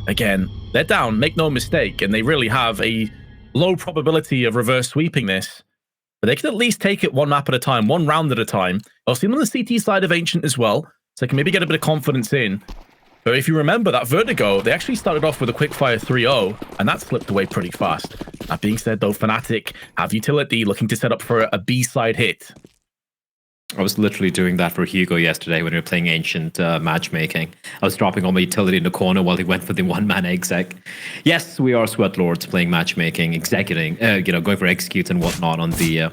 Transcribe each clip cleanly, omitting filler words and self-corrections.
again, they're down, make no mistake, and they really have a low probability of reverse sweeping this. But they can at least take it one map at a time, one round at a time. I'll see them on the CT side of Ancient as well, so they can maybe get a bit of confidence in. But if you remember that Vertigo, they actually started off with a quickfire 3-0, and that slipped away pretty fast. That being said, though, Fnatic have utility looking to set up for a B-side hit. I was literally doing that for Hugo yesterday when we were playing Ancient matchmaking. I was dropping all my utility in the corner while he went for the one-man exec. Yes, we are Sweat Lords playing matchmaking, executing, going for executes and whatnot on the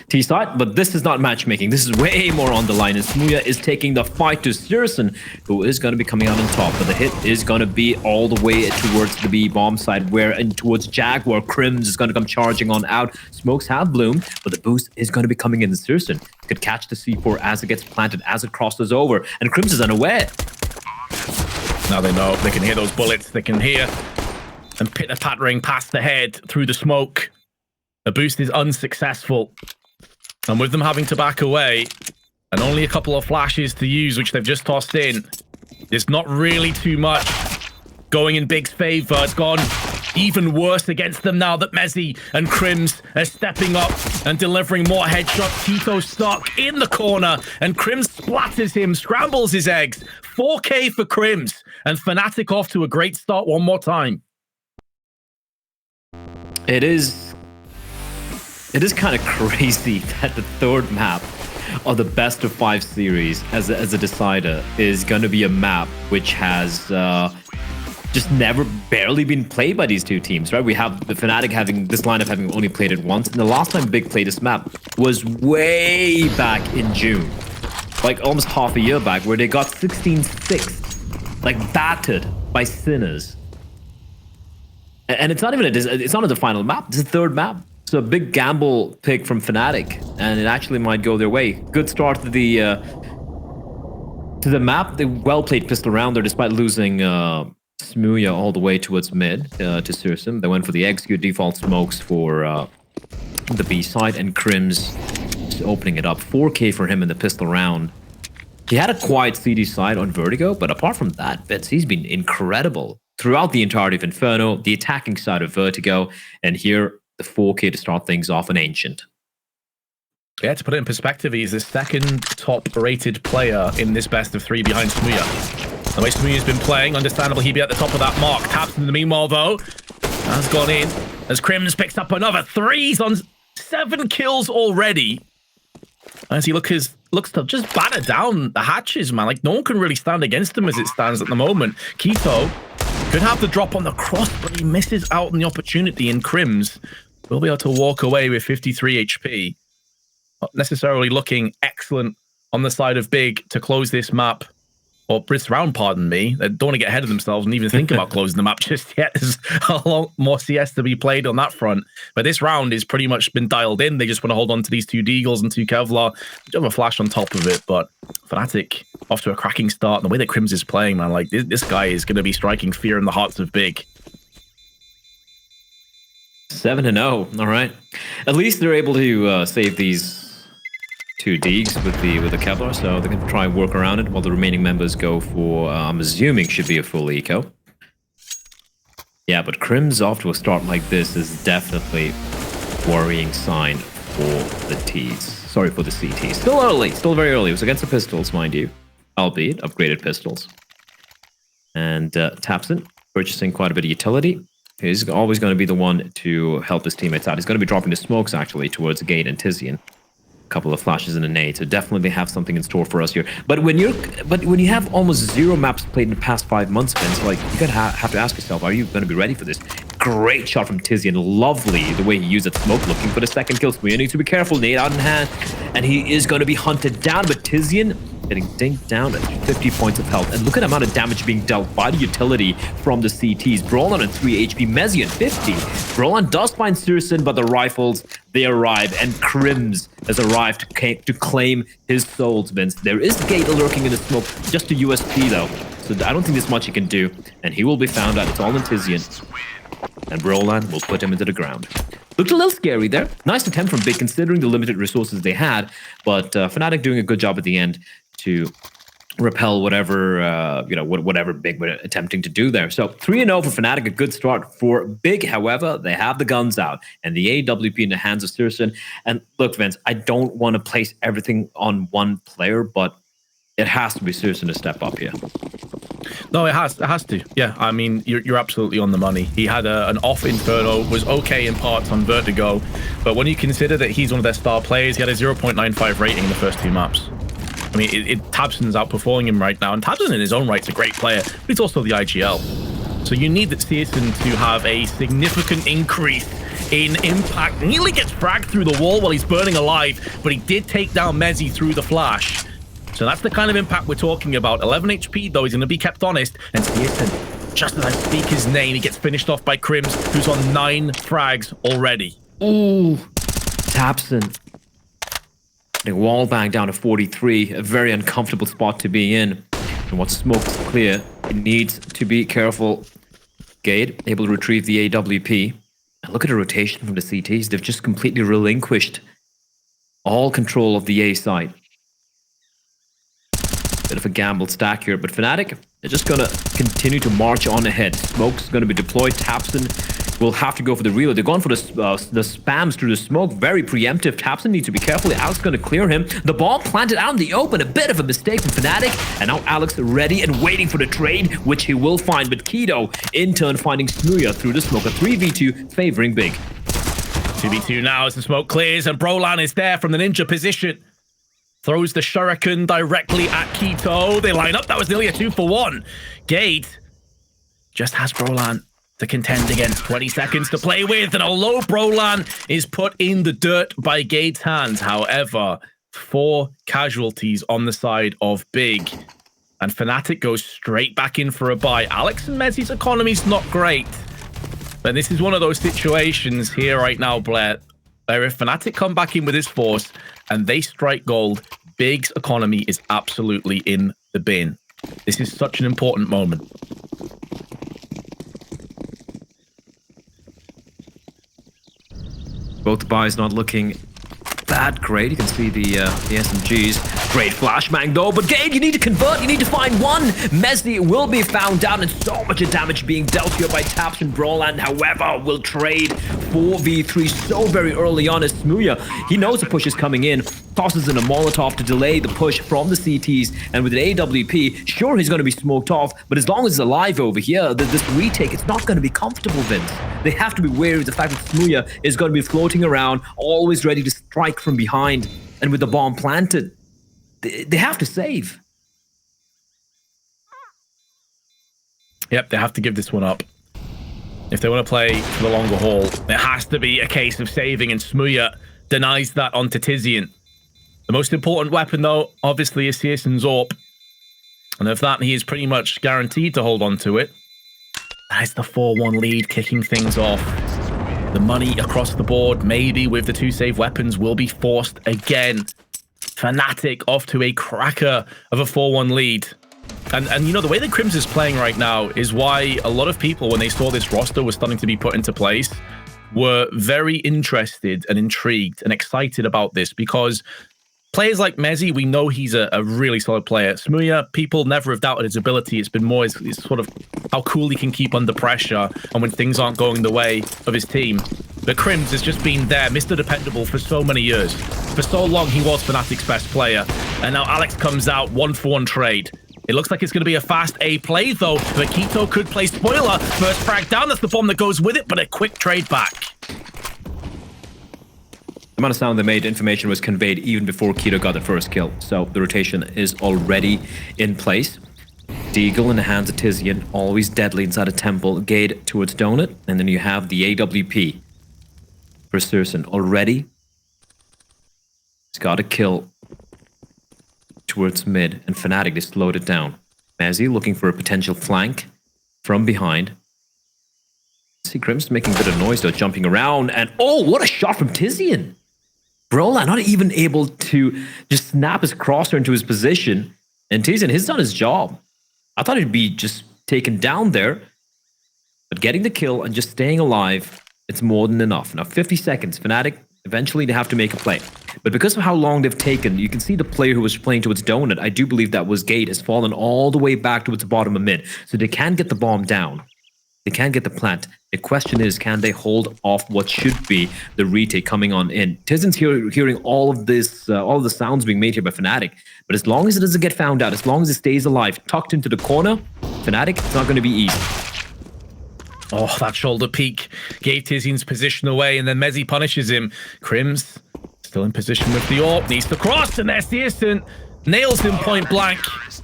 T side, but this is not matchmaking. This is way more on the line, and Smooya is taking the fight to Syrson, who is going to be coming out on top, but the hit is going to be all the way towards the B bomb side, and towards Jaguar. Crims is going to come charging on out. Smokes have bloomed, but the boost is going to be coming in. Syrson could catch the C4 as it gets planted, as it crosses over, and Crims is unaware. Now they know, they can hear those bullets, they can hear them pitter-pattering past the head through the smoke. The boost is unsuccessful. And with them having to back away, and only a couple of flashes to use, which they've just tossed in, there's not really too much going in Big's favor. It's gone even worse against them now that Mezzy and Crims are stepping up and delivering more headshots. Tito stuck in the corner, and Crims splatters him, scrambles his eggs. 4K for Crims, and Fnatic off to a great start one more time. It is kind of crazy that the third map of the best of 5 series as a decider is going to be a map which has just barely been played by these two teams, right? We have the Fnatic having this lineup having only played it once, and the last time Big played this map was way back in June, like almost half a year back, where they got 16-6, like battered by Sinners. And it's not even it's not the final map. It's the third map. So a big gamble pick from Fnatic, and it actually might go their way. Good start to the map. They well played pistol round there, despite losing Smooya all the way towards mid to Syrson. They went for the execute default smokes for the B side, and Crims just opening it up. 4K for him in the pistol round. He had a quiet CD side on Vertigo, but apart from that, Bits, he's been incredible throughout the entirety of Inferno, the attacking side of Vertigo, and here the 4K to start things off an Ancient. Yeah, to put it in perspective, he's the second top-rated player in this best of 3 behind Smooya. The way Smooya's been playing, understandably, he'd be at the top of that mark. Taps in the meanwhile, though, has gone in as Crims picks up another 3s on 7 kills already. As he looks to just batter down the hatches, man. Like, no one can really stand against him as it stands at the moment. Keto could have the drop on the cross, but he misses out on the opportunity, and Crims will be able to walk away with 53 HP. Not necessarily looking excellent on the side of Big to close this map, or this round, pardon me. They don't want to get ahead of themselves and even think about closing the map just yet. There's a lot more CS to be played on that front. But this round is pretty much been dialed in. They just want to hold on to these 2 Deagles and 2 Kevlar. You have a flash on top of it, but Fnatic off to a cracking start. And the way that Crims is playing, man, like this guy is going to be striking fear in the hearts of Big. 7-0, all right. At least they're able to save these 2 Deags with the Kevlar, so they can try and work around it while the remaining members go for, I'm assuming, should be a full eco. Yeah, but Crims off to a start like this is definitely a worrying sign for the Ts. Sorry, for the CTs. Still early, still very early. It was against the pistols, mind you, albeit upgraded pistols. And Tapson purchasing quite a bit of utility. He's always going to be the one to help his teammates out. He's going to be dropping the smokes, actually, towards the gate and Tizian. Couple of flashes and a nade, so definitely have something in store for us here. But when you have almost 0 maps played in the past 5 months, Vince, like you gotta have to ask yourself, are you going to be ready for this? Great shot from Tizian, lovely the way he used that smoke, looking for the second kill. We need to be careful, nade out in hand, and he is going to be hunted down. But Tizian getting dinked down at 50 points of health, and look at the amount of damage being dealt by the utility from the CTs. Brolan at 3 HP, Mezzy at 50. Brolan does find Syrson, but the rifles, they arrive, and Crims has arrived to claim his souls, Vince. There is Gate lurking in the smoke, just a USP though, so I don't think there's much he can do, and he will be found out. It's all in Tizian, and Brolan will put him into the ground. Looked a little scary there. Nice attempt from Big considering the limited resources they had, but Fnatic doing a good job at the end to repel whatever whatever Big were attempting to do there. So 3-0 for Fnatic, a good start for Big. However, they have the guns out and the AWP in the hands of Sirsen. And look, Vince, I don't want to place everything on one player, but it has to be Sirsen to step up here. No, it has to. Yeah, I mean, you're absolutely on the money. He had an off Inferno, was okay in parts on Vertigo, but when you consider that he's one of their star players, he had a 0.95 rating in the first 2 maps. I mean, Tabson's outperforming him right now, and Tabson in his own right is a great player, but he's also the IGL. So you need that Searson to have a significant increase in impact. Nearly gets fragged through the wall while he's burning alive, but he did take down Mezzi through the flash. So that's the kind of impact we're talking about. 11 HP, though, he's going to be kept honest. And Searson, just as I speak his name, he gets finished off by Crims, who's on 9 frags already. Ooh, Tabson. Wall bang down to 43, a very uncomfortable spot to be in. And once smoke's clear, it needs to be careful. Gade able to retrieve the AWP. And look at the rotation from the CTs. They've just completely relinquished all control of the A side. Bit of a gambled stack here, but Fnatic, they're just going to continue to march on ahead. Smoke's going to be deployed. Tabson will have to go for the reload. They're going for the spams through the smoke. Very preemptive. Tabson needs to be careful. Alex going to clear him. The bomb planted out in the open. A bit of a mistake from Fnatic. And now Alex ready and waiting for the trade, which he will find. But Keto, in turn, finding Smuya through the smoke. A 3v2 favoring Big. 2v2 now as the smoke clears, and Brolan is there from the ninja position. Throws the shuriken directly at Keto. They line up. That was nearly a 2-for-1. Gade just has Brolan to contend against. 20 seconds to play with, and although Brolan is put in the dirt by Gade's hands, however, 4 casualties on the side of Big, and Fnatic goes straight back in for a buy. Alex and Mezzi's economy's not great, but this is one of those situations here right now, Blair, where if Fnatic come back in with his force and they strike gold, Big's economy is absolutely in the bin. This is such an important moment. Both buys not looking that great. You can see the SMGs. Great flashbang though, but Gade, you need to convert. You need to find one. Mezzi will be found down, and so much damage being dealt here by Taps and Brolan. However, will trade 4v3 so very early on as Smuya. He knows the push is coming in. Tosses in a Molotov to delay the push from the CTs, and with an AWP, sure, he's going to be smoked off, but as long as he's alive over here, this retake, it's not going to be comfortable, Vince. They have to be wary of the fact that Smuya is going to be floating around, always ready to strike from behind, and with the bomb planted, they have to save. Yep, they have to give this one up. If they want to play for the longer haul, it has to be a case of saving, and Smuya denies that onto Tizian. The most important weapon, though, obviously, is Searson's AWP. And of that, he is pretty much guaranteed to hold on to it. That is the 4-1 lead, kicking things off. The money across the board, maybe with the 2 save weapons, will be forced again. Fnatic off to a cracker of a 4-1 lead. And you know, the way that Crims is playing right now is why a lot of people, when they saw this roster was starting to be put into place, were very interested and intrigued and excited about this, because players like Mezzi, we know he's a really solid player. Smuya, people never have doubted his ability. It's been more his sort of how cool he can keep under pressure and when things aren't going the way of his team. But Crims has just been there, Mr. Dependable, for so many years. For so long, he was Fnatic's best player. And now Alex comes out, 1-for-1 trade. It looks like it's going to be a fast A play, though. But Keto could play spoiler. First frag down, that's the bomb that goes with it, but a quick trade back. The amount of sound they made, information was conveyed even before Keto got the first kill. So the rotation is already in place. Deagle in the hands of Tizian, always deadly inside a temple. Gade towards Donut, and then you have the AWP for Sirson already. He's got a kill towards mid, and Fnatic, they slowed it down. Mezzi looking for a potential flank from behind. See Crims making a bit of noise though, jumping around, and oh, what a shot from Tizian! Brolan not even able to just snap his crosshair into his position, and Tizian, he's done his job. I thought he'd be just taken down there, but getting the kill and just staying alive, it's more than enough. Now 50 seconds, Fnatic Eventually, they have to make a play. But because of how long they've taken, you can see the player who was playing towards Donut, I do believe that was Gate, has fallen all the way back towards the bottom of mid. So they can get the bomb down. They can get the plant. The question is, can they hold off what should be the retake coming on in? Tizen's hearing all of this, all of the sounds being made here by Fnatic. But as long as it doesn't get found out, as long as it stays alive, tucked into the corner, Fnatic, it's not going to be easy. Oh, that shoulder peek gave Tizian's position away, and then Mezzi punishes him. Crims still in position with the AWP, needs to cross, and there's Searson. Nails him point blank.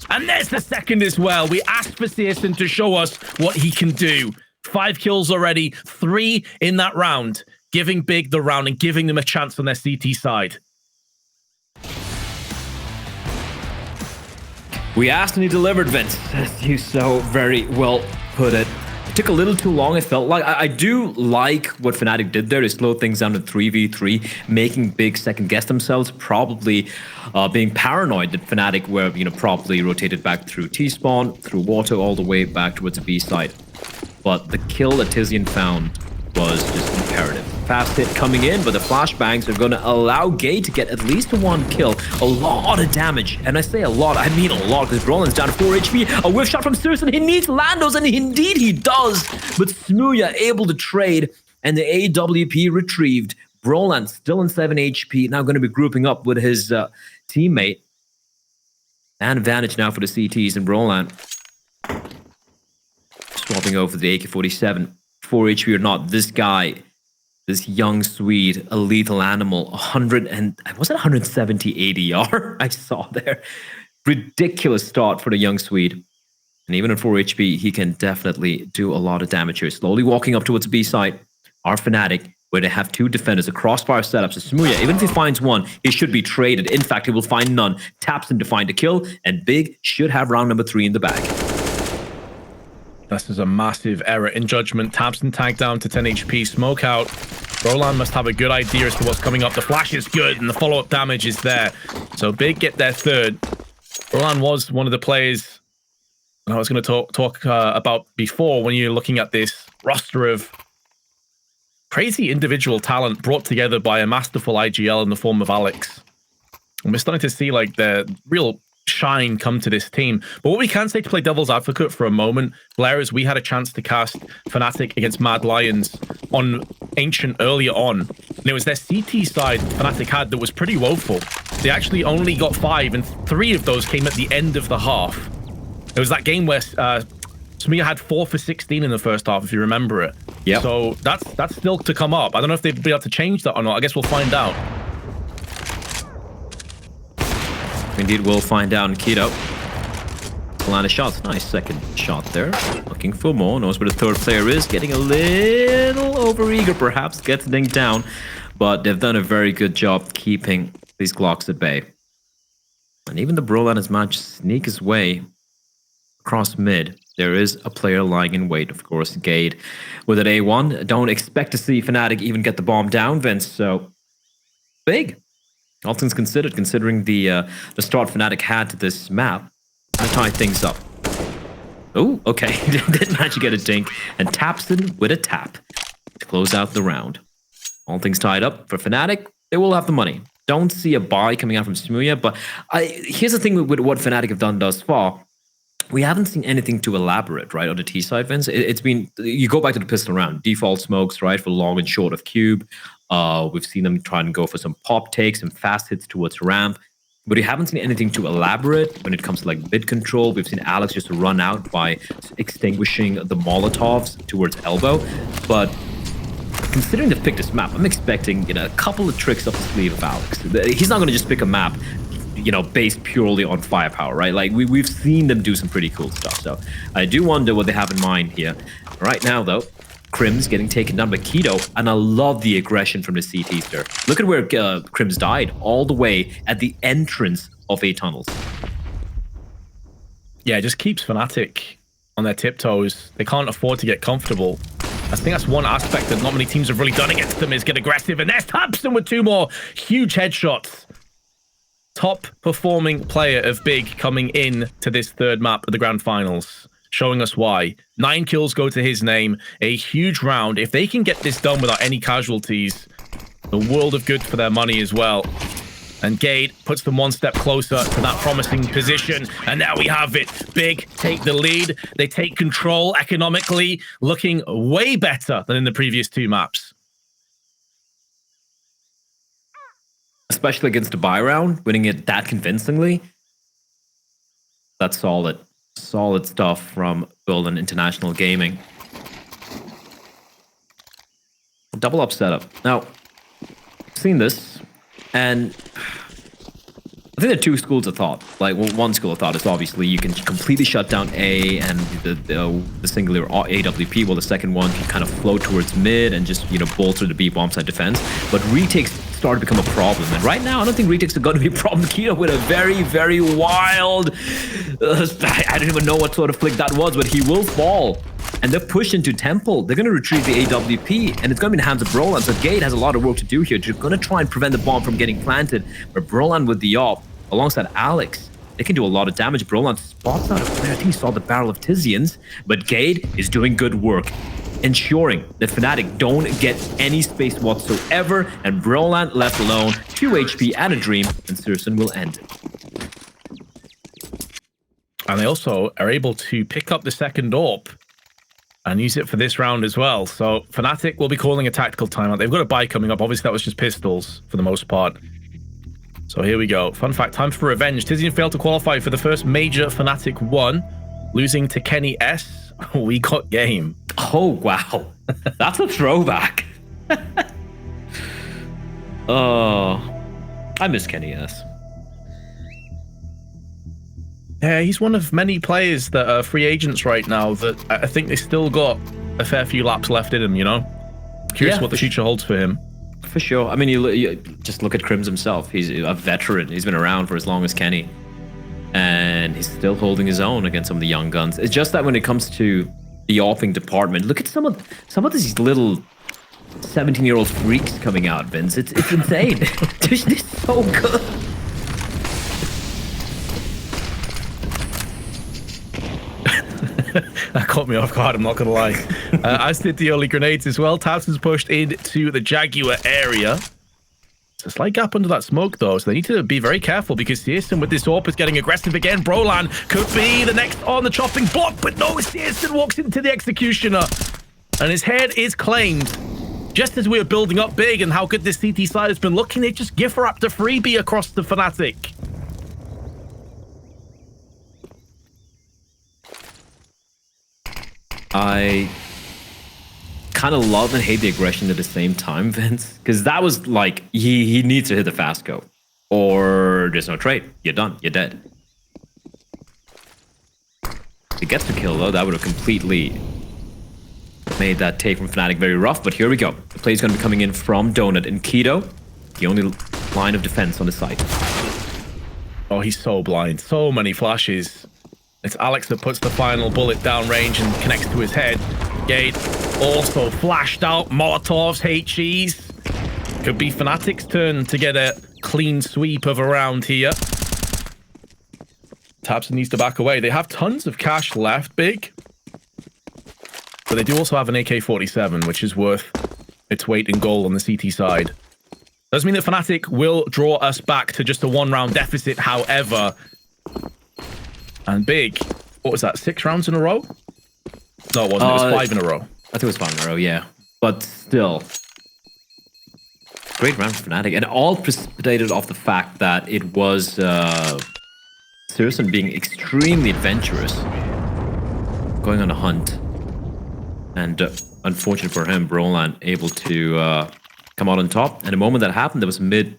And there's the second as well. We asked for Searson to show us what he can do. 5 kills already, 3 in that round, giving Big the round and giving them a chance on their CT side. We asked and he delivered, Vince, as you so very well put it. It took a little too long, it felt like. I do like what Fnatic did there. They slowed things down to 3v3, making Big second-guess themselves, probably being paranoid that Fnatic were, you know, probably rotated back through T-spawn, through water, all the way back towards the B side. But the kill that Tizian found was just imperative. Fast hit coming in, but the flashbangs are going to allow Gay to get at least 1 kill. A lot of damage. And I say a lot, I mean a lot, because Brolin's down to 4 HP. A whiff shot from Searson. He needs Landos, and indeed he does. But Smooya able to trade, and the AWP retrieved. Brolin still in 7 HP, now going to be grouping up with his teammate. And advantage now for the CTs, and Brolin swapping over the AK-47. 4 HP or not, this guy, this young Swede, a lethal animal, 100 and was it 170 ADR? I saw there. Ridiculous start for the young Swede. And even at 4 HP, he can definitely do a lot of damage here. Slowly walking up towards the B side are Fnatic, where they have 2 defenders, a crossfire setup. So Smooya, even if he finds 1, he should be traded. In fact, he will find none. Taps him to find a kill, and Big should have round number 3 in the bag. This is a massive error in judgment. Tabson tagged down to 10 HP. Smoke out. Roland must have a good idea as to what's coming up. The flash is good, and the follow-up damage is there. So Big get their 3rd. Roland was one of the players I was going to talk about before when you're looking at this roster of crazy individual talent brought together by a masterful IGL in the form of Alex. And we're starting to see like the real shine come to this team. But what we can say, to play devil's advocate for a moment, Blair, is we had a chance to cast Fnatic against Mad Lions on Ancient earlier on, and it was their CT side Fnatic had that was pretty woeful. They actually only got 5, and 3 of those came at the end of the half. It was that game where Smooya had 4 for 16 in the first half, if you remember it. Yeah. So that's still to come up. I don't know if they'd be able to change that or not. I guess we'll find out. Indeed, we'll find out. Keto land of shots. Nice second shot there. Looking for more. Knows where the 3rd player is. Getting a little overeager, perhaps. Gets dinked down. But they've done a very good job keeping these Glocks at bay. And even the Brolan has managed to sneak his way across mid. There is a player lying in wait, of course, Gade with an A1. Don't expect to see Fnatic even get the bomb down, Vince. So Big. All things considered, considering the start Fnatic had to this map, to tie things up. Oh, okay. Didn't manage to get a dink, and Tapson with a tap to close out the round. All things tied up for Fnatic. They will have the money. Don't see a buy coming out from Smooya, but here's the thing with what Fnatic have done thus far. We haven't seen anything too elaborate, right, on the T side, Vince. It's been, you go back to the pistol round, default smokes, right, for long and short of cube. We've seen them try and go for some pop takes and fast hits towards ramp, but we haven't seen anything too elaborate when it comes to like mid control. We've seen Alex just run out by extinguishing the Molotovs towards elbow, but considering they've picked this map, I'm expecting, you know, a couple of tricks up the sleeve of Alex. He's not going to just pick a map, you know, based purely on firepower, right? Like we've seen them do some pretty cool stuff. So I do wonder what they have in mind here. Right now, though, Crims getting taken down by Keto, and I love the aggression from the CTs there. Look at where Crims died, all the way at the entrance of A tunnels. Yeah, it just keeps Fnatic on their tiptoes. They can't afford to get comfortable. I think that's one aspect that not many teams have really done against them, is get aggressive. And there's Thompson with 2 more huge headshots. Top performing player of Big coming in to this 3rd map of the grand finals, showing us why. 9 kills go to his name. A huge round. If they can get this done without any casualties, A world of good for their money as well. And Gade puts them one step closer to that promising position. And now we have it. Big take the lead. They take control economically, looking way better than in the previous 2 maps. Especially against a buy round, winning it that convincingly. That's solid. Solid stuff from Golden International Gaming. Double up setup. Now, I've seen this, and I think there are 2 schools of thought. Like, well, one school of thought is obviously you can completely shut down A and the singular AWP, while the second one can kind of flow towards mid and just, you know, bolster the B bomb side defense. But retakes started to become a problem, and right now I don't think retakes are going to be a problem. Keto with a very, very wild, I don't even know what sort of flick that was, but he will fall. And they're pushed into Temple. They're going to retrieve the AWP, and it's going to be in the hands of Brolan. So Gade has a lot of work to do here. They're going to try and prevent the bomb from getting planted. But Brolan with the op, alongside Alex, they can do a lot of damage. Brolan spots out a player. I think he saw the barrel of Tizians, but Gade is doing good work, ensuring that Fnatic don't get any space whatsoever, and Brolan left alone, 2 HP and a dream, and Syrson will end it. And they also are able to pick up the second AWP and use it for this round as well. So Fnatic will be calling a tactical timeout. They've got a buy coming up. Obviously, that was just pistols for the most part. So here we go. Fun fact, time for revenge. Tizian failed to qualify for the first major Fnatic 1, losing to Kenny S. We got game. Oh, wow. That's a throwback. Oh, I miss Kenny S. Yeah, he's one of many players that are free agents right now that I think they still got a fair few laps left in him, you know? Curious what the future holds for him. For sure. I mean, you just look at Crims himself. He's a veteran. He's been around for as long as Kenny. And he's still holding his own against some of the young guns. It's just that when it comes to the offing department, look at some of these little 17-year-old freaks coming out, Vince. It's insane. They're so good. That caught me off guard, I'm not gonna lie. As did the early grenades as well. Tabson's pushed into the Jaguar area. It's a slight gap under that smoke though, so they need to be very careful because Searson with this AWP is getting aggressive again. Brolan could be the next on the chopping block, but no, Searson walks into the Executioner and his head is claimed. Just as we were building up big and how good this CT side has been looking, they just gift wrapped a freebie across the Fnatic. I kind of love and hate the aggression at the same time, Vince, because that was like he needs to hit the fast go, or there's no trade. You're done. You're dead. If he gets the kill though, that would have completely made that take from Fnatic very rough. But here we go. The play is going to be coming in from Donut and Keto, the only line of defense on the site. Oh, he's so blind. So many flashes. It's Alex that puts the final bullet down range and connects to his head. Gade also flashed out. Molotovs, HEs. Could be Fnatic's turn to get a clean sweep of a round here. Tabson needs to back away. They have tons of cash left, Big. But they do also have an AK-47, which is worth its weight in gold on the CT side. Does mean that Fnatic will draw us back to just a 1-round deficit, however. And Big, what was that, 6 rounds in a row? No, it wasn't. It was 5 in a row. I think it was 5 in a row, yeah. But still, great round for Fnatic. And all precipitated off the fact that it was Syrson being extremely adventurous, going on a hunt. And unfortunate for him, Brolan able to come out on top. And the moment that happened, there was mid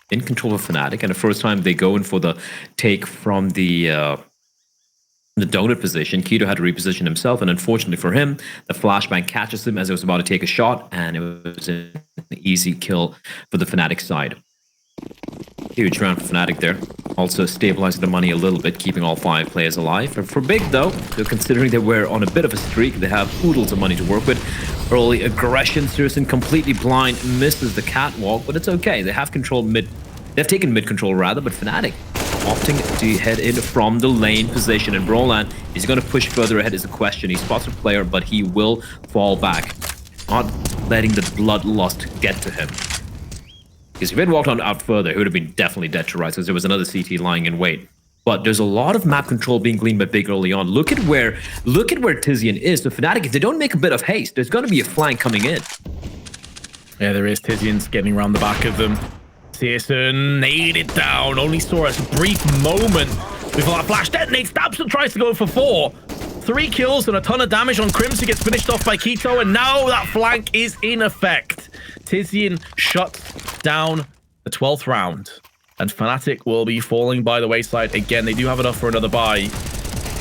in control of Fnatic. And the first time they go in for the take from the donut position, Keto had to reposition himself, and unfortunately for him, the flashbang catches him as he was about to take a shot, and it was an easy kill for the Fnatic side. Huge round for Fnatic there. Also stabilizing the money a little bit, keeping all 5 players alive. And for Big, though, considering they were on a bit of a streak, they have oodles of money to work with. Early aggression, Syrson completely blind, misses the catwalk, but it's okay. They have control mid. They've taken mid control rather, but Fnatic opting to head in from the lane position, and Brolan is going to push further ahead is the question. He spots a player, but he will fall back, not letting the bloodlust get to him. Because if he had walked on out further, he would have been definitely dead to rights, because there was another CT lying in wait. But there's a lot of map control being gleaned by Big early on. Look at where Tizian is. So Fnatic, if they don't make a bit of haste, there's going to be a flank coming in. Yeah, there is. Tizian's getting around the back of them. Searson nailed it down. Only saw us a brief moment before that flash detonates. Stabson tries to go for 4. 3 kills and a ton of damage on Crimson. Gets finished off by Keto, and now that flank is in effect. Tizian shuts down the 12th round, and Fnatic will be falling by the wayside again. They do have enough for another buy.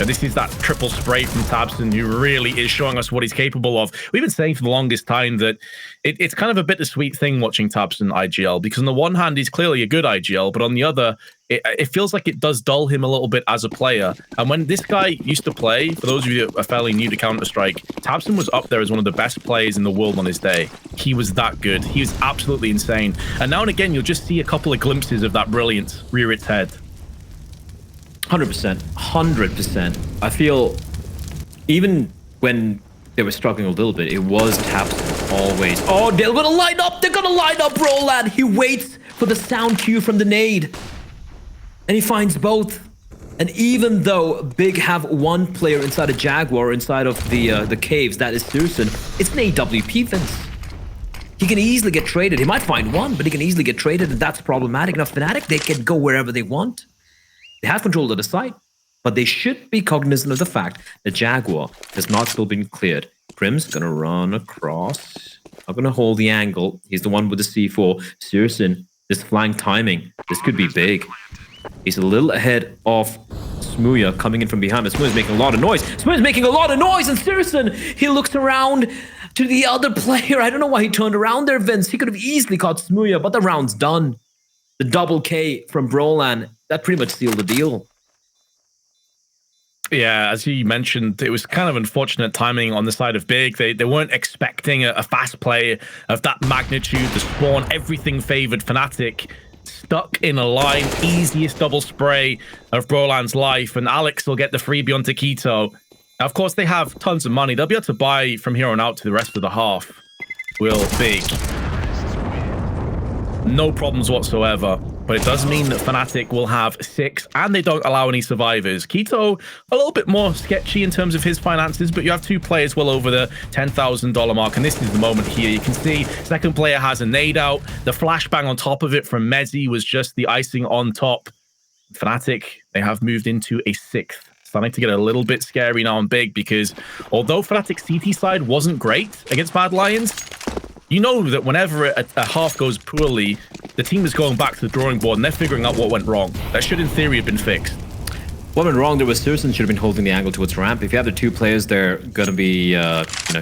And this is that triple spray from Tabson, who really is showing us what he's capable of. We've been saying for the longest time that it's kind of a bittersweet thing watching Tabson IGL, because on the one hand, he's clearly a good IGL, but on the other, it feels like it does dull him a little bit as a player. And when this guy used to play, for those of you that are fairly new to Counter-Strike, Tabson was up there as one of the best players in the world on his day. He was that good. He was absolutely insane. And now and again, you'll just see a couple of glimpses of that brilliance rear its head. 100%. 100%. I feel even when they were struggling a little bit, it was Tabson always. Oh, they're going to line up. They're going to line up, Roland. He waits for the sound cue from the nade. And he finds both. And even though Big have one player inside a Jaguar, inside of the caves, that is Searson, it's an AWP fence. He can easily get traded. He might find one, but he can easily get traded, and that's problematic. Now, Fnatic, they can go wherever they want. They have control of the site, but they should be cognizant of the fact that Jaguar has not still been cleared. Prim's gonna run across. I'm gonna hold the angle. He's the one with the C4. Searson, this flank timing, this could be big. He's a little ahead of Smooya coming in from behind, but Smooya's making a lot of noise. Smooya's making a lot of noise, and Searson, he looks around to the other player. I don't know why he turned around there, Vince. He could have easily caught Smooya, but the round's done. The double K from Brolan, that pretty much sealed the deal. Yeah, as you mentioned, it was kind of unfortunate timing on the side of Big. They weren't expecting a fast play of that magnitude. The spawn, everything favored Fnatic. Stuck in a line, easiest double spray of Brolan's life, and Alex will get the freebie onto Keto. Now, of course, they have tons of money. They'll be able to buy from here on out to the rest of the half. Will Big. No problems whatsoever, but it does mean that Fnatic will have 6, and they don't allow any survivors. Keto, a little bit more sketchy in terms of his finances, but you have 2 players well over the $10,000 mark, and this is the moment here. You can see second player has a nade out. The flashbang on top of it from Mezzi was just the icing on top. Fnatic, they have moved into a 6th. Starting to get a little bit scary now on Big, because although Fnatic's CT side wasn't great against Bad Lions, you know that whenever a half goes poorly, the team is going back to the drawing board and they're figuring out what went wrong. That should, in theory, have been fixed. What went wrong there was Searson should have been holding the angle towards ramp. If you have the 2 players, they're going to be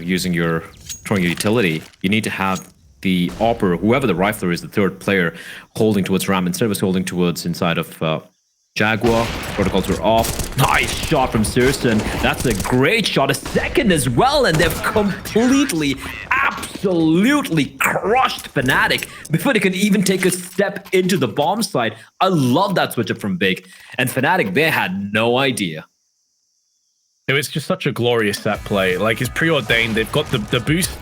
using throwing your utility. You need to have the AWPer, whoever the rifler is, the 3rd player, holding towards ramp instead of holding towards inside of Jaguar. Protocols are off. Nice shot from Searson. That's a great shot. A second as well, and they've completely, absolutely crushed Fnatic before they can even take a step into the bomb site. I love that switch up from Big. And Fnatic, they had no idea. It was just such a glorious set play. Like, it's preordained. They've got the boost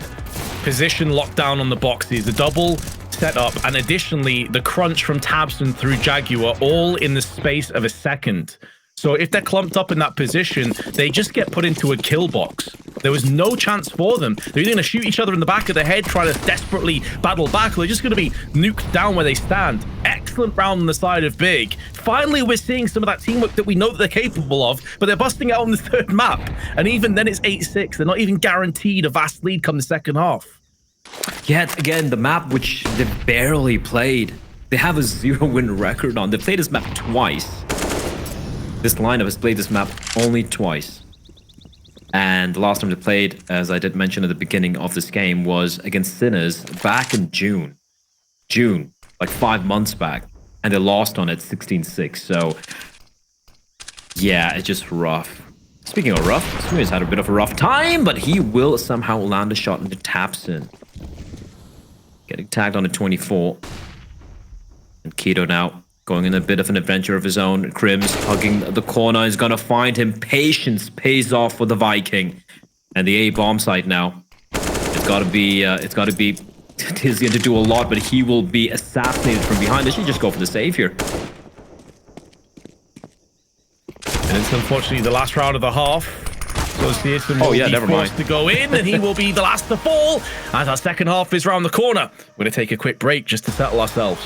position locked down on the boxes, the double setup, and additionally the crunch from Tabson through Jaguar, all in the space of a second. So if they're clumped up in that position, they just get put into a kill box. There was no chance for them. They're either going to shoot each other in the back of the head, trying to desperately battle back, or they're just going to be nuked down where they stand. Excellent round on the side of Big. Finally, we're seeing some of that teamwork that we know that they're capable of, but they're busting out on the 3rd map. And even then, it's 8-6. They're not even guaranteed a vast lead come the second half. Yet again, the map which they've barely played. They have a 0-win record on. They've played this map twice. This lineup has played this map only twice. And the last time they played, as I did mention at the beginning of this game, was against Sinners back in June. Like 5 months back. And they lost on it 16-6. So, yeah, it's just rough. Speaking of rough, Smooya's had a bit of a rough time, but he will somehow land a shot into Tabson. Getting tagged on a 24. And Keto now going in a bit of an adventure of his own. Crims hugging the corner is going to find him. Patience pays off for the Viking. And the A bomb site now. It's got to be Tizian to do a lot, but he will be assassinated from behind. They should just go for the save here. And it's unfortunately the last round of the half. So Searson will be forced to go in, and he will be the last to fall as our second half is round the corner. We're going to take a quick break just to settle ourselves.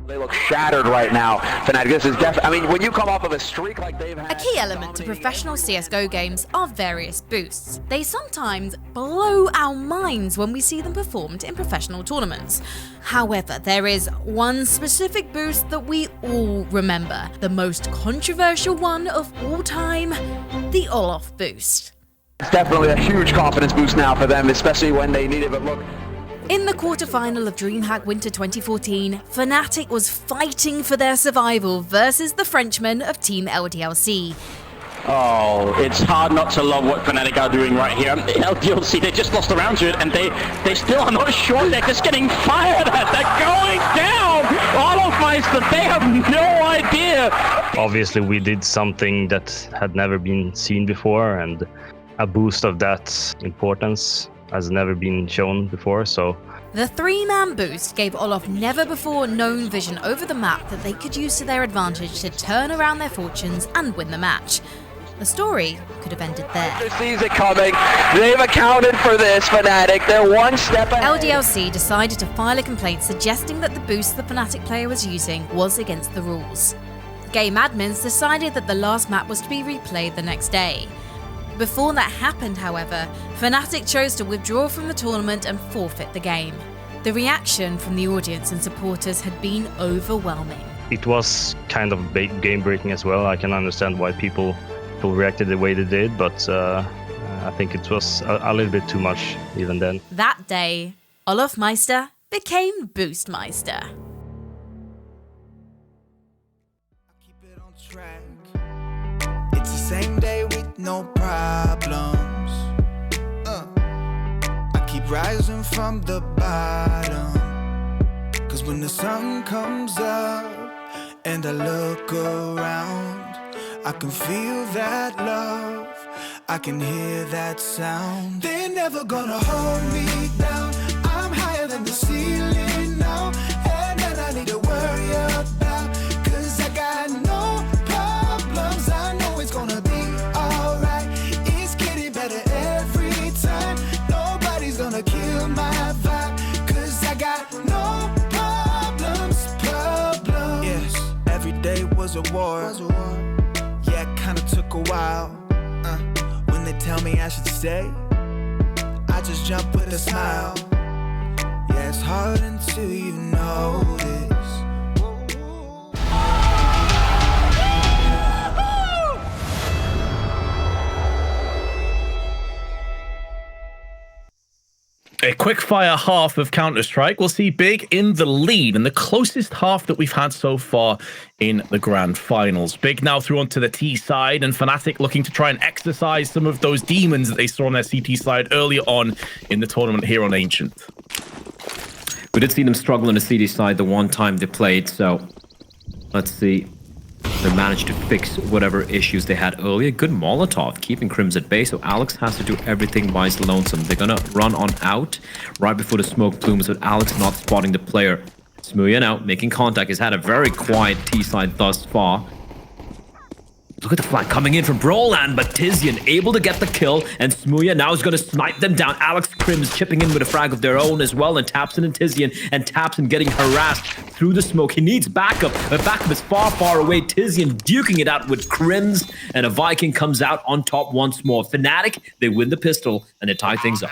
They look shattered right now. Fnatic, this is definitely, I mean, when you come off of a streak like they've had... A key element to professional CSGO games are various boosts. They sometimes blow our minds when we see them performed in professional tournaments. However, there is one specific boost that we all remember, the most controversial one of all time, the Olaf boost. It's definitely a huge confidence boost now for them, especially when they need it, but look... In the quarterfinal of DreamHack Winter 2014, Fnatic was fighting for their survival versus the Frenchmen of Team LDLC. Oh, it's hard not to love what Fnatic are doing right here. LDLC, they just lost around to it, and they still are not sure. They're just getting fired at. They're going down! Olofmeister, they have no idea! Obviously, we did something that had never been seen before, and a boost of that importance has never been shown before, so... The three-man boost gave Olaf never-before-known vision over the map that they could use to their advantage to turn around their fortunes and win the match. The story could have ended there. They sees it coming. They've accounted for this, Fnatic. They're one step ahead. LDLC decided to file a complaint suggesting that the boost the Fnatic player was using was against the rules. Game admins decided that the last map was to be replayed the next day. Before that happened, however, Fnatic chose to withdraw from the tournament and forfeit the game. The reaction from the audience and supporters had been overwhelming. It was kind of game-breaking as well. I can understand why people reacted the way they did, but I think it was a little bit too much even then. That day, Olofmeister became Boostmeister. It's the same day with no problems. I keep rising from the bottom. Cause when the sun comes up and I look around, I can feel that love, I can hear that sound. They're never gonna hold me down. I'm higher than the ceiling now, and then I need to worry about, cause I got no problems. I know it's gonna be alright. It's getting better every time. Nobody's gonna kill my vibe, cause I got no problems. Yes, every day was a war. Yeah, it kinda took a while. When they tell me I should stay, I just jump with a smile. Yeah, it's hard until you notice. A quick-fire half of Counter-Strike will see Big in the lead, and the closest half that we've had so far in the grand finals. Big now through onto the T side, and Fnatic looking to try and exercise some of those demons that they saw on their CT side earlier on in the tournament here on Ancient. We did see them struggle on the CD side the one time they played, so let's see. They managed to fix whatever issues they had earlier. Good Molotov, keeping Crims at bay, so Alex has to do everything by his lonesome. They're gonna run on out right before the smoke plumes, with Alex not spotting the player. Smooyan out, making contact. He's had a very quiet T-side thus far. Look at the flag coming in from Broland, but Tizian able to get the kill, and Smooya now is going to snipe them down. Alex Crims chipping in with a frag of their own as well, and Tapson and Tizian, and Tapson getting harassed through the smoke. He needs backup, but backup is far, far away. Tizian duking it out with Crims, and a Viking comes out on top once more. Fnatic, they win the pistol, and they tie things up.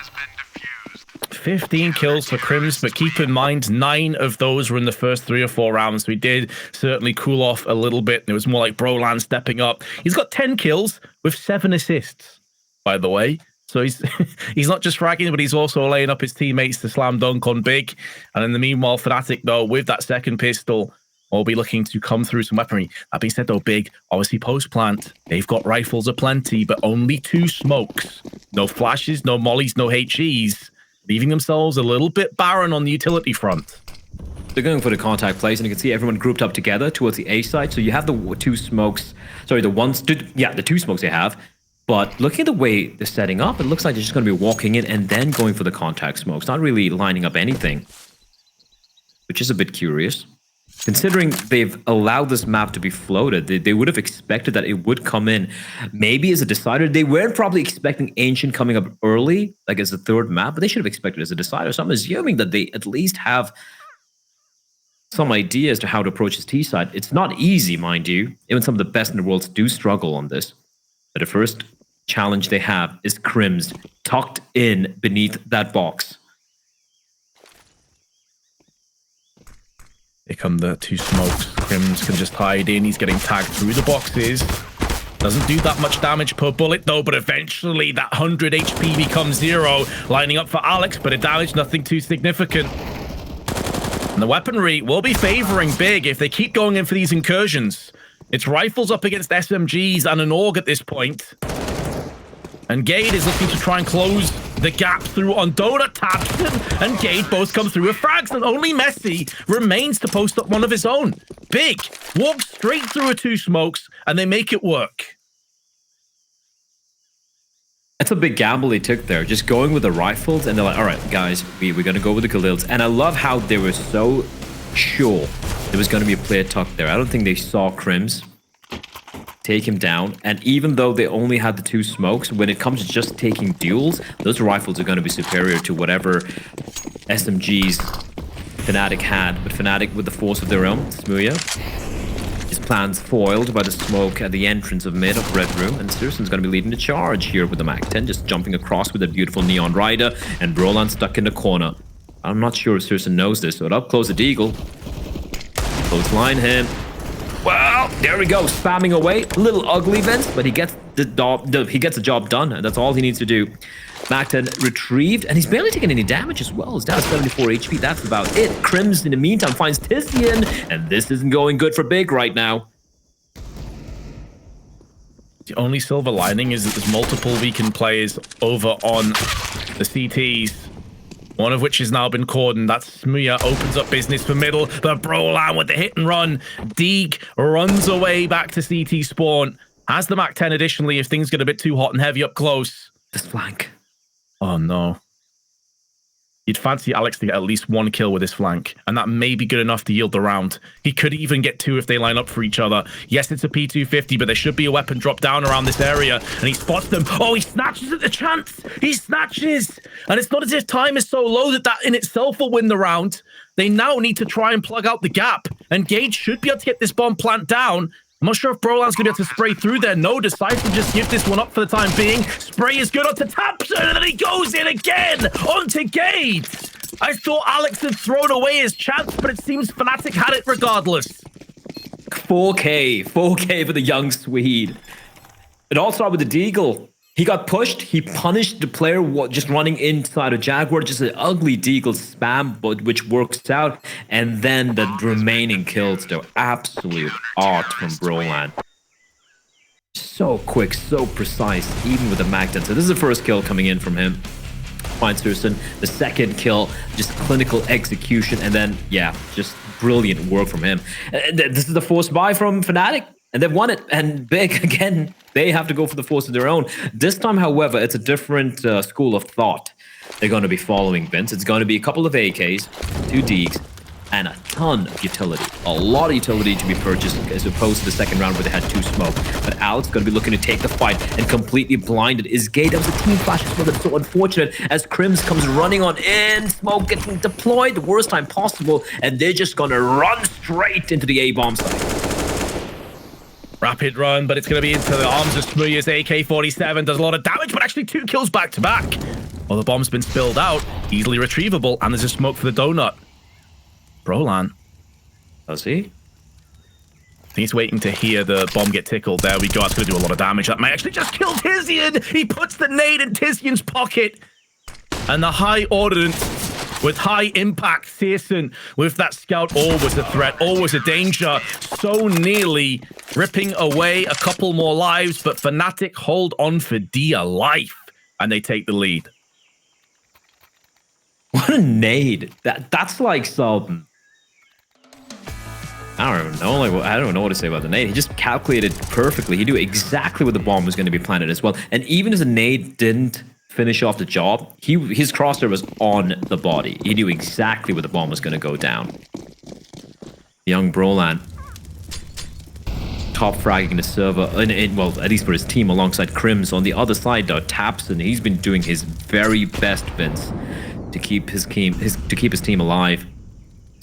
15 kills for Crims, but keep in mind 9 of those were in the first 3 or 4 rounds. We did certainly cool off a little bit. It was more like Broland stepping up. He's got 10 kills with 7 assists, by the way. So he's he's not just fragging, but he's also laying up his teammates to slam dunk on Big. And in the meanwhile, Fnatic, though, with that second pistol, will be looking to come through some weaponry. That being said, though, Big, obviously post-plant, they've got rifles aplenty, but only 2 smokes. No flashes, no mollies, no HEs, leaving themselves a little bit barren on the utility front. They're going for the contact place, and you can see everyone grouped up together towards the A side. So you have the 2 smokes. Sorry, the 2 smokes they have. But looking at the way they're setting up, it looks like they're just going to be walking in and then going for the contact smokes, not really lining up anything, which is a bit curious. Considering they've allowed this map to be floated, they would have expected that it would come in maybe as a decider. They weren't probably expecting Ancient coming up early, like as the 3rd map, but they should have expected it as a decider. So I'm assuming that they at least have some idea as to how to approach this T side. It's not easy, mind you. Even some of the best in the world do struggle on this. But the first challenge they have is Crims tucked in beneath that box. Here come the 2 smokes. Crims can just hide in. He's getting tagged through the boxes. Doesn't do that much damage per bullet, though, but eventually that 100 HP becomes 0. Lining up for Alex, but a damage, nothing too significant. And the weaponry will be favoring Big if they keep going in for these incursions. It's rifles up against SMGs and an AUG at this point. And Gade is looking to try and close the gap through on Donut. Tabson and Gade both come through with frags, and only Messi remains to post up one of his own. Big walks straight through a 2 smokes, and they make it work. That's a big gamble they took there, just going with the rifles, and they're like, all right, guys, we're going to go with the Khalils. And I love how they were so sure there was going to be a player tucked there. I don't think they saw Crims take him down. And even though they only had the 2 smokes, when it comes to just taking duels, those rifles are going to be superior to whatever SMGs Fnatic had. But Fnatic with the force of their own, Smuya, his plans foiled by the smoke at the entrance of mid of Red Room, and Searson's going to be leading the charge here with the Mac-10, just jumping across with a beautiful Neon Rider, and Brolan stuck in the corner. I'm not sure if Searson knows this, so up close the Deagle. Clothesline him. Well, there we go, spamming away. A little ugly, Vince, but he gets the job done, and that's all he needs to do. Mac-10 retrieved, and he's barely taking any damage as well. He's down to 74 HP, that's about it. Crims, in the meantime, finds Tizian, and this isn't going good for Big right now. The only silver lining is that there's multiple weakened players over on the CTs. One of which has now been cordoned. That's Smuya opens up business for middle, but Brolan with the hit and run. Deeg runs away back to CT spawn. Has the Mac-10 additionally if things get a bit too hot and heavy up close. This flank. Oh no. You'd fancy Alex to get at least 1 kill with his flank, and that may be good enough to yield the round. He could even get 2 if they line up for each other. Yes, it's a P250, but there should be a weapon drop down around this area, and he spots them. Oh, he snatches at the chance! He snatches! And it's not as if time is so low that in itself will win the round. They now need to try and plug out the gap, and Gage should be able to get this bomb plant down. I'm not sure if Brolan's going to be able to spray through there. No, decides to just give this one up for the time being. Spray is good onto Tapson, and then he goes in again onto Gade. I thought Alex had thrown away his chance, but it seems Fnatic had it regardless. 4K for the young Swede. It all started with the Deagle. He got pushed. He punished the player just running inside of Jaguar. Just an ugly Deagle spam, but which works out. And then the remaining kills, though. Absolute art from Brolan. So quick, so precise, even with the Mac-10. So this is the first kill coming in from him. Finds Thurston. The second kill, just clinical execution. And then, yeah, just brilliant work from him. This is the forced buy from Fnatic. And they've won it, and Big, again, they have to go for the force of their own. This time, however, it's a different school of thought they're going to be following, Vince. It's going to be a couple of AKs, 2 Deegs, and a ton of utility. A lot of utility to be purchased as opposed to the second round where they had 2 smoke. But Alex is going to be looking to take the fight and completely blinded. Is Gade. That was a team flash as well. That's so unfortunate as Crims comes running on in. Smoke getting deployed the worst time possible, and they're just going to run straight into the A-bomb site. Rapid run, but it's going to be into the arms of Smuya's AK-47. Does a lot of damage, but actually 2 kills back to back. Well, the bomb's been spilled out, easily retrievable, and there's a smoke for the donut. Brolan. Does he? He's waiting to hear the bomb get tickled. There we go. That's going to do a lot of damage. That might actually just kill Tizian. He puts the nade in Tizian's pocket. And the high ordnance with high impact. Searson with that scout, always a threat, always a danger. So nearly ripping away a couple more lives, but Fnatic hold on for dear life, and they take the lead. What a nade. That's like some... I don't know. Like, I don't know what to say about the nade. He just calculated perfectly. He knew exactly where the bomb was going to be planted as well. And even if the nade didn't finish off the job, his crosshair was on the body. He knew exactly where the bomb was going to go down. Young Brolan, top fragging the server, well, at least for his team, alongside Crims. On the other side, though, Tapson, he's been doing his very best, Vince, to keep his team alive.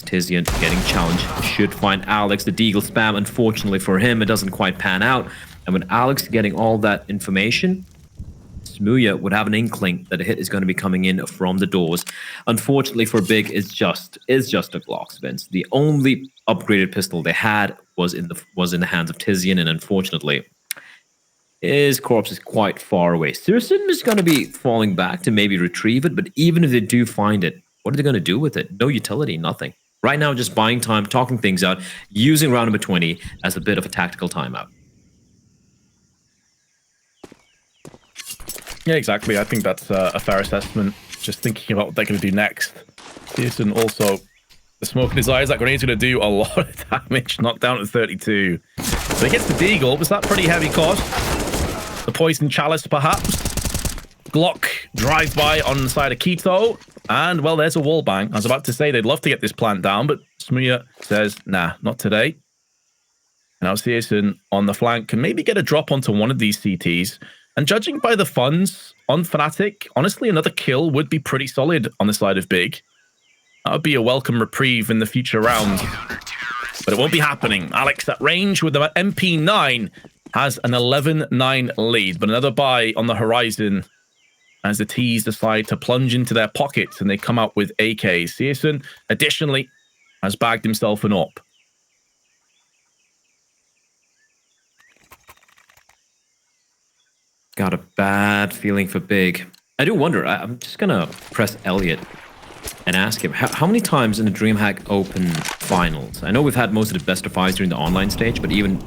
Tizian getting challenged, should find Alex. The Deagle spam, unfortunately for him, it doesn't quite pan out. And with Alex getting all that information, Smooya would have an inkling that a hit is going to be coming in from the doors. Unfortunately for Big, it's just a Glock, Vince. The only upgraded pistol they had was in the hands of Tizian, and unfortunately, his corpse is quite far away. Searson is going to be falling back to maybe retrieve it, but even if they do find it, what are they going to do with it? No utility, nothing. Right now, just buying time, talking things out, using round number 20 as a bit of a tactical timeout. Yeah, exactly. I think that's a fair assessment. Just thinking about what they're going to do next. Pearson also, the smoke in his eyes, that grenade's going to do a lot of damage. Knocked down to 32. So he gets the Deagle. Was that pretty heavy cost? The Poison Chalice, perhaps? Glock drive-by on the side of Keto. And, well, there's a wall bang. I was about to say they'd love to get this plant down, but Smooya says, nah, not today. And now Searson on the flank can maybe get a drop onto one of these CTs. And judging by the funds on Fnatic, honestly, another kill would be pretty solid on the side of Big. That would be a welcome reprieve in the future rounds. But it won't be happening. Alex at range with the MP9 has an 11-9 lead. But another buy on the horizon as the T's decide to plunge into their pockets and they come out with AKs. Searson, additionally, has bagged himself an AWP. Got a bad feeling for Big. I do wonder, I'm just going to press Elliot and ask him, how many times in the DreamHack Open finals, I know we've had most of the best of fives during the online stage, but even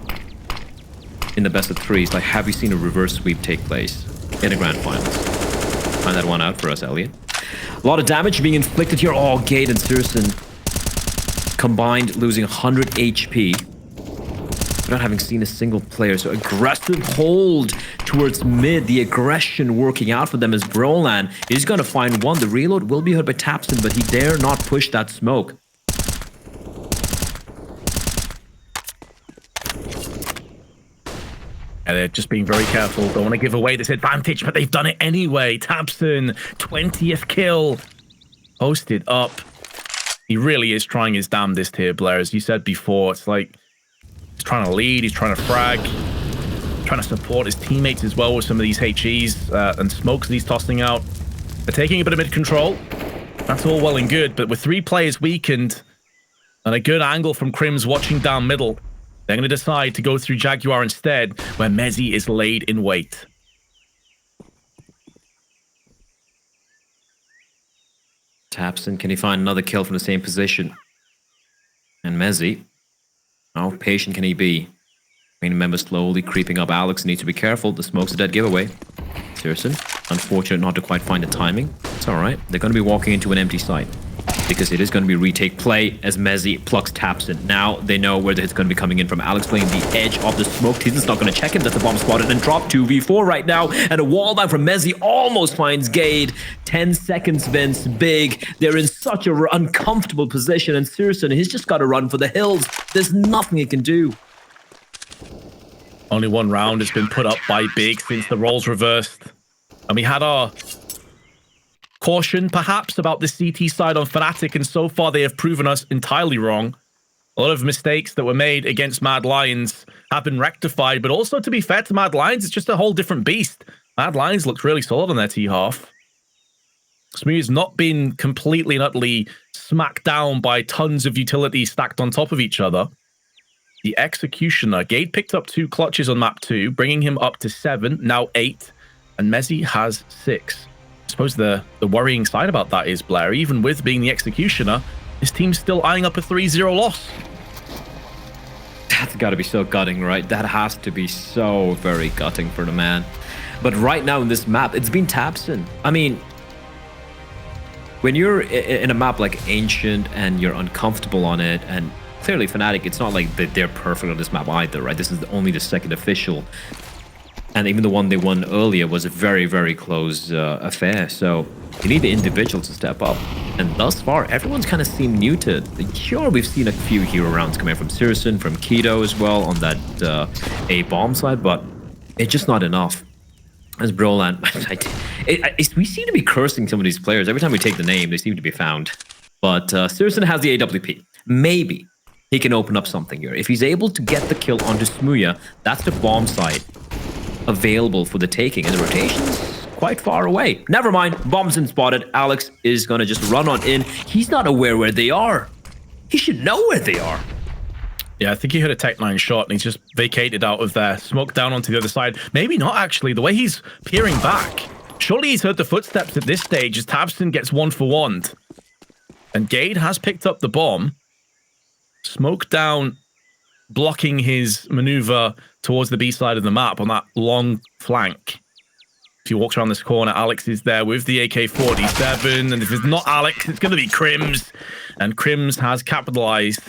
in the best of threes, like, have we seen a reverse sweep take place in the grand finals? Find that one out for us, Elliot. A lot of damage being inflicted here. Oh, Gate and Searson combined losing 100 HP without having seen a single player. So aggressive hold towards mid. The aggression working out for them as Brolan is going to find one. The reload will be heard by Tapson, but he dare not push that smoke. And they're just being very careful. Don't want to give away this advantage, but they've done it anyway. Tapson, 20th kill. Posted up. He really is trying his damnedest here, Blair. As you said before, it's like he's trying to lead, he's trying to frag, trying to support his teammates as well with some of these HEs and smokes that he's tossing out. They're taking a bit of mid-control. That's all well and good, but with 3 players weakened and a good angle from Crims watching down middle, they're going to decide to go through Jaguar instead, where Mezzi is laid in wait. Tapson, can he find another kill from the same position? And Mezzi, how patient can he be? Main member slowly creeping up. Alex needs to be careful. The smoke's a dead giveaway. Searson, unfortunate not to quite find the timing. It's all right. They're going to be walking into an empty site, because it is going to be retake play as Mezzi plucks Tapson. Now they know where the hit's going to be coming in from. Alex playing the edge of the smoke. Tizin's not going to check him. That's the bomb spotted and drop 2v4 right now. And a wall down from Mezzi almost finds Gade. 10 seconds, Vince. Big. They're in such an uncomfortable position. And Searson, he's just got to run for the hills. There's nothing he can do. Only one round has been put up by Big since the roles reversed. And we had our caution, perhaps, about the CT side on Fnatic, and so far they have proven us entirely wrong. A lot of mistakes that were made against Mad Lions have been rectified, but also, to be fair to Mad Lions, it's just a whole different beast. Mad Lions looked really solid on their T-half. Smooth's not been completely and utterly smacked down by tons of utilities stacked on top of each other. The Executioner, Gade picked up 2 clutches on map 2, bringing him up to 7, now 8, and Mezzi has 6. suppose the worrying side about that is, Blair, even with being the executioner, his team's still eyeing up a 3-0 loss. That's got to be so gutting, right? That has to be so very gutting for the man. But right now in this map, it's been Tabson. I mean, when you're in a map like Ancient and you're uncomfortable on it, and clearly Fnatic, it's not like they're perfect on this map either, right? This is only the second official. And even the one they won earlier was a very, very close affair. So you need the individuals to step up. And thus far, everyone's kind of seemed muted. Sure, we've seen a few hero rounds coming from Sirison, from Keto as well on that A-bomb side, but it's just not enough. As Broland, we seem to be cursing some of these players. Every time we take the name, they seem to be found. But Sirison has the AWP. Maybe he can open up something here. If he's able to get the kill onto Smooya, that's the bomb site available for the taking, and the rotation's quite far away. Never mind, bomb's been spotted. Alex is gonna just run on in. He's not aware where they are. He should know where they are. Yeah, I think he hit a Tech-9 shot and he's just vacated out of there, smoked down onto the other side. Maybe not, actually. The way he's peering back, surely he's heard the footsteps at this stage as Tabson gets 1-for-1'd. And Gade has picked up the bomb, smoked down, blocking his maneuver towards the B side of the map on that long flank. If he walks around this corner, Alex is there with the AK-47, and if it's not Alex, it's going to be Crims. And Crims has capitalized,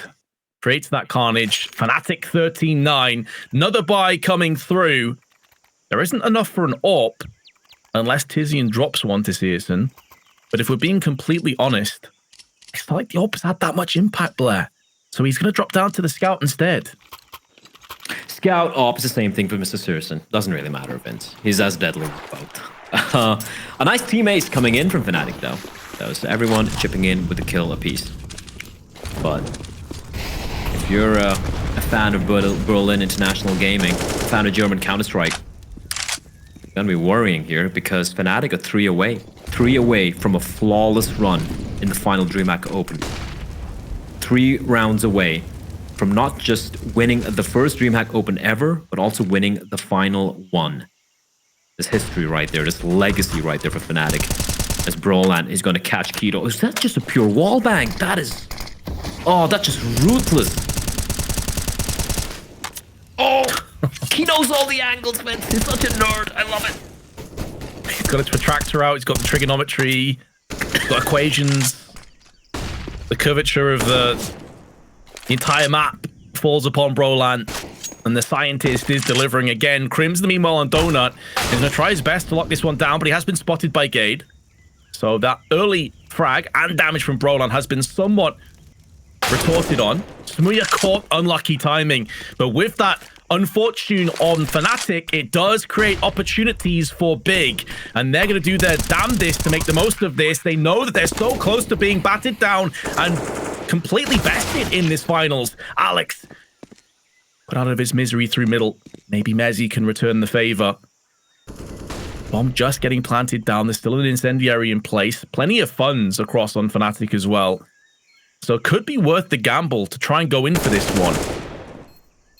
creates that carnage. Fnatic 13-9, another buy coming through. There isn't enough for an AWP, unless Tizian drops one to Searson. But if we're being completely honest, I feel like the AWP has had that much impact, Blair. So he's going to drop down to the Scout instead. Scout, AWP is the same thing for Mr. Sirson. Doesn't really matter, Vince. He's as deadly with both. A nice team ace coming in from Fnatic, though. So everyone chipping in with a kill apiece. But if you're a fan of Berlin International Gaming, a fan of German Counter-Strike, you're going to be worrying here because Fnatic are 3 away. 3 away from a flawless run in the final DreamHack Open. 3 rounds away from not just winning the first DreamHack Open ever, but also winning the final one. This history right there, this legacy right there for Fnatic. As Broland is going to catch Keto. Is that just a pure wallbang? That is... Oh, that's just ruthless. Oh, he knows all the angles, man. He's such a nerd. I love it. He's got his protractor out. He's got the trigonometry. He's got equations. The curvature of the entire map falls upon Broland. And the scientist is delivering again. Crimson, meanwhile, on Donut is going to try his best to lock this one down, but he has been spotted by Gade. So that early frag and damage from Broland has been somewhat retorted on. Smooya caught unlucky timing, but with that unfortune on Fnatic, it does create opportunities for Big, and they're going to do their damnedest to make the most of this. They know that they're so close to being battered down and completely bested in this finals. Alex put out of his misery through middle. Maybe Mezzi can return the favor. Bomb just getting planted down. There's still an incendiary in place. Plenty of funds across on Fnatic as well. So it could be worth the gamble to try and go in for this one.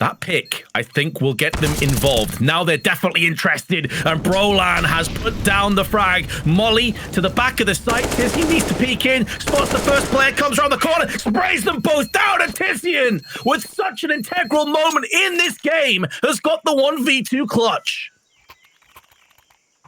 That pick, I think, will get them involved. Now they're definitely interested, and Broland has put down the frag. Molly to the back of the site. Tizian needs to peek in, spots the first player, comes around the corner, sprays them both down, and Tizian, with such an integral moment in this game, has got the 1v2 clutch.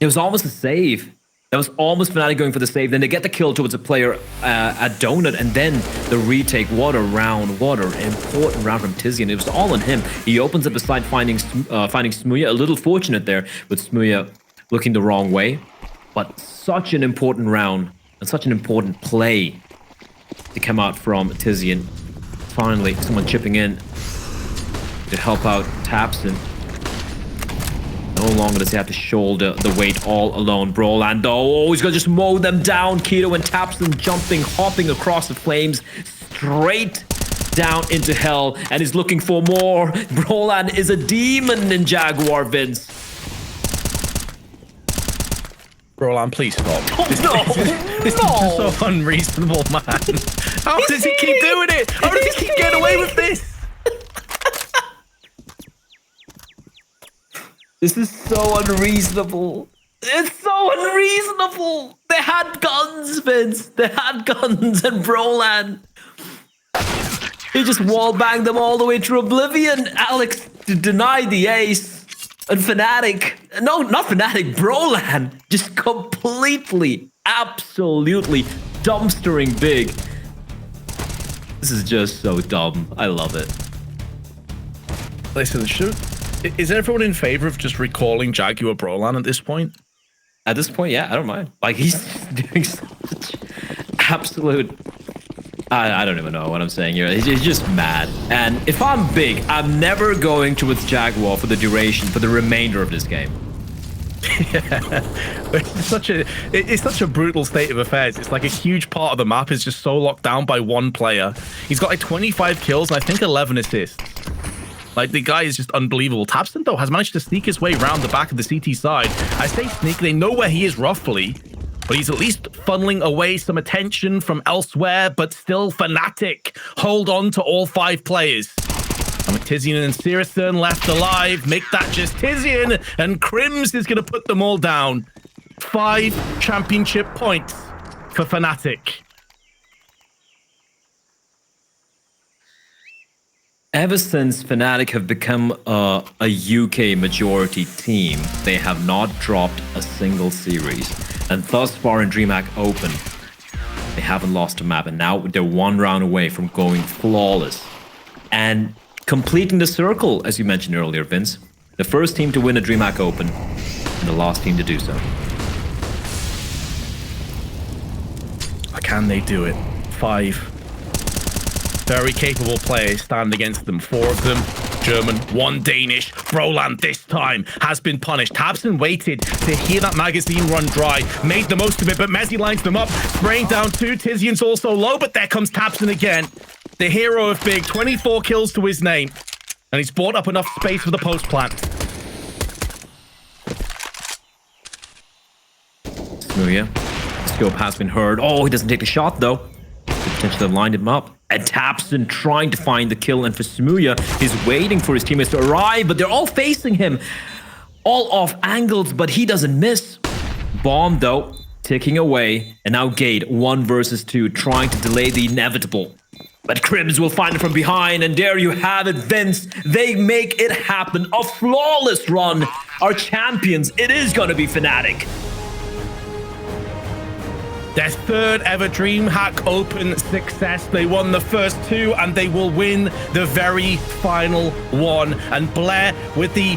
It was almost a save. That was almost Fnatic going for the save. Then they get the kill towards a player at Donut, and then the retake. What a round. What an important round from Tizian. It was all on him. He opens up the side, finding Smooya. A little fortunate there with Smooya looking the wrong way. But such an important round and such an important play to come out from Tizian. Finally, someone chipping in to help out Tabson. No longer does he have to shoulder the weight all alone. Broland, oh, he's going to just mow them down. Keto and Tabson jumping, hopping across the flames, straight down into hell, and is looking for more. Broland is a demon in Jaguar, Vince. Broland, please stop. Oh, This is just so unreasonable, man. How does he keep doing it? How does he keep getting away with this? This is so unreasonable. It's so unreasonable. They had guns, Vince. They had guns, and Brolan, he just wallbanged them all the way to oblivion. Alex denied the ace. And Fnatic, no, not Fnatic, Brolan, just completely, absolutely dumpstering big. This is just so dumb. I love it. Listen, is everyone in favor of just recalling Jaguar Brolan at this point? At this point, yeah, I don't mind. Like, he's doing such absolute... I don't even know what I'm saying here. He's just mad. And if I'm big, I'm never going towards Jaguar for the duration, for the remainder of this game. Yeah. It's such a brutal state of affairs. It's like a huge part of the map is just so locked down by one player. He's got like 25 kills and I think 11 assists. Like, the guy is just unbelievable. tabseN, though, has managed to sneak his way around the back of the CT side. I say sneak, they know where he is roughly. But he's at least funneling away some attention from elsewhere, but still Fnatic hold on to all 5 players. And with Tizian and Sirison left alive, make that just Tizian, and Crims is going to put them all down. 5 championship points for Fnatic. Ever since Fnatic have become a UK majority team, they have not dropped a single series. And thus far in DreamHack Open, they haven't lost a map. And now they're 1 round away from going flawless. And completing the circle, as you mentioned earlier, Vince. The first team to win a DreamHack Open, and the last team to do so. Can they do it? 5 very capable players stand against them. 4 of them German, 1 Danish. Brolan this time has been punished. tabseN waited to hear that magazine run dry, made the most of it, but Mezzy lines them up, spraying down 2. Tizian's also low, but there comes tabseN again. The hero of big, 24 kills to his name, and he's bought up enough space for the post plant. Smooya, the scope has been heard. Oh, he doesn't take the shot though. Could potentially have lined him up. And tabseN trying to find the kill, and for Smooya, he's waiting for his teammates to arrive, but they're all facing him. All off angles, but he doesn't miss. Bomb though, ticking away, and now Gate 1 versus 2, trying to delay the inevitable. But Crims will find it from behind, and there you have it, Vince. They make it happen. A flawless run. Our champions, it is going to be Fnatic. Their 3rd ever DreamHack Open success. They won the first 2 and they will win the very final one. And Blair, with the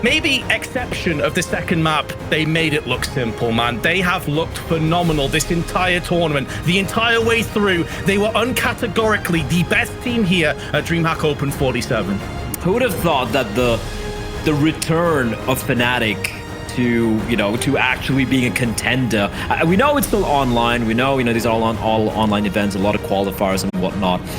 maybe exception of the second map, they made it look simple, man. They have looked phenomenal this entire tournament. The entire way through, they were uncategorically the best team here at DreamHack Open 47. Who would have thought that the return of Fnatic to actually being a contender. We know it's still online. We know, these are all online events, a lot of qualifiers and whatnot.